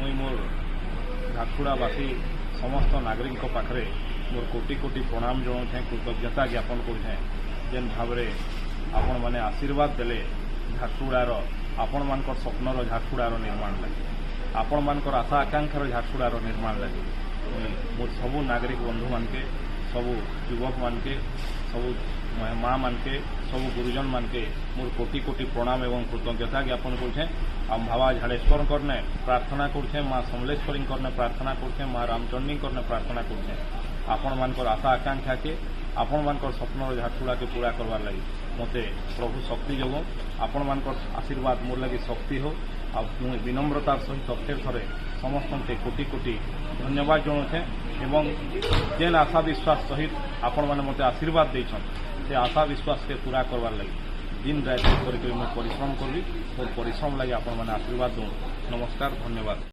मुई मोर झारसुगुड़ावासी समस्त नागरिक पाखरे मोर कोटि कोटि प्रणाम जनाऊे कृतज्ञता ज्ञापन करुछे जेन भाव आपण मैंने आशीर्वाद देले झारसुगुड़ार आपण मानकर स्वप्नर झारसुगुड़ार निर्माण लगे आपण मानकर आशा आकांक्षार झारसुगुड़ार निर्माण लगे मोर सबू नागरिक बंधु मानके सबू युवक मानके सबू माँ मानके सबू गुरुजन मानके मोर कोटि कोटि प्रणाम एवं कृतज्ञता ज्ञापन करुछे हम बाबा झाड़ेश्वर करने प्रार्थना करुछे माँ समलेश्वरी करने प्रार्थना करुछे माँ रामचंडी करने प्रार्थना करुछे आपण मानकर आशा आकांक्षा के आपण मानकर स्वप्नर झारसुगुड़ा के पूरा करवार लगी मते प्रभु शक्ति जोगो आपण मानकर आशीर्वाद मोर लगी शक्ति हो आ विनम्रतार सहित फेर थरे समस्त के कोटि कोटि धन्यवाद जनाऊे एवं जेन आशा विश्वास सहित आपण मैंने मते आशीर्वाद देछन से आशा विश्वास के पूरा करवार लगी दिन रात करके परिश्रम करी मोर परिश्रम लगी आपण मैंने आशीर्वाद दूँ नमस्कार धन्यवाद।